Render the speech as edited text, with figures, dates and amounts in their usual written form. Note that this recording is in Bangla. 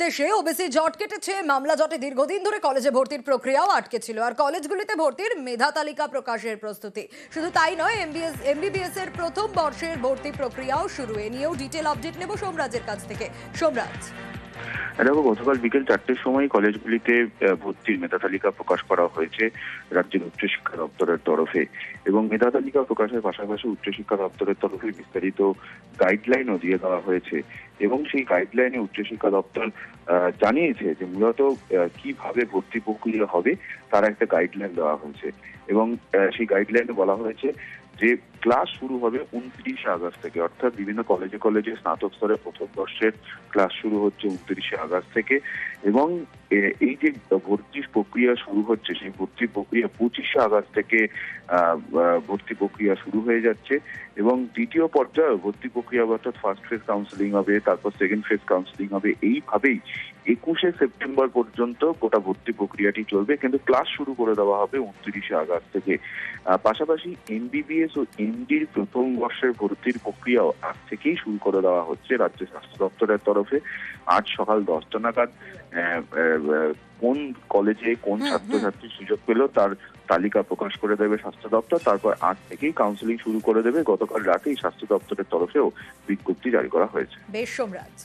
দেশে ওবিসি জট কেটেছে। মামলা জটে দীর্ঘদিন ধরে কলেজে ভর্তির প্রক্রিয়াও আটকে ছিল, আর কলেজগুলিতে ভর্তির মেধা তালিকা প্রকাশের প্রস্তুতি। শুধু তাই নয়, এমবিবিএস এর প্রথম বর্ষের ভর্তি প্রক্রিয়াও শুরু। এ নিয়েও ডিটেল আপডেট নেব সোমরাজের কাছ থেকে। সোমরাজ, দেখো, গতকাল বিকেল 4টের সময় কলেজগুলিতে ভর্তির মেধা তালিকা প্রকাশ করা হয়েছে রাজ্যের উচ্চশিক্ষা দপ্তরের তরফে, এবং মেধা তালিকা প্রকাশের পাশাপাশি উচ্চশিক্ষা দপ্তরের তরফে বিস্তারিত গাইডলাইনও দিয়ে দেওয়া হয়েছে। এবং সেই গাইডলাইনে উচ্চশিক্ষা দপ্তর জানিয়েছে যে মূলত কিভাবে ভর্তি প্রক্রিয়া হবে তার একটা গাইডলাইন দেওয়া হয়েছে। এবং সেই গাইডলাইনে বলা হয়েছে যে ক্লাস শুরু হবে 29শে আগস্ট থেকে, অর্থাৎ বিভিন্ন কলেজে কলেজে স্নাতক স্তরে প্রথম বর্ষের ক্লাস শুরু হচ্ছে 29শে আগস্ট থেকে। এবং এই যে ভর্তি প্রক্রিয়া শুরু হচ্ছে, সেই ভর্তি প্রক্রিয়া 25শে আগস্ট থেকে ভর্তি প্রক্রিয়া শুরু হয়ে যাচ্ছে। এবং দ্বিতীয় পর্যায়ে ভর্তি প্রক্রিয়া অর্থাৎ ফার্স্ট ফেজ কাউন্সিলিং হবে, তারপর সেকেন্ড ফেজ কাউন্সিলিং হবে। এইভাবেই 21শে সেপ্টেম্বর পর্যন্ত গোটা ভর্তি প্রক্রিয়াটি চলবে, কিন্তু ক্লাস শুরু করে দেওয়া হবে 29শে আগস্ট থেকে। পাশাপাশি এমবিবিএস ও এমডির প্রথম বর্ষের ভর্তির প্রক্রিয়াও আজ থেকেই শুরু করে দেওয়া হচ্ছে রাজ্য স্বাস্থ্য দপ্তরের তরফে। আজ সকাল 10টা নাগাদ কোন কলেজে কোন ছাত্রছাত্রী সুযোগ পেল তার তালিকা প্রকাশ করে দেবে স্বাস্থ্য দপ্তর। তারপর আজ থেকেই কাউন্সিলিং শুরু করে দেবে। গতকাল রাতেই স্বাস্থ্য দপ্তরের তরফেও বিজ্ঞপ্তি জারি করা হয়েছে। বেশ সোমরাজ।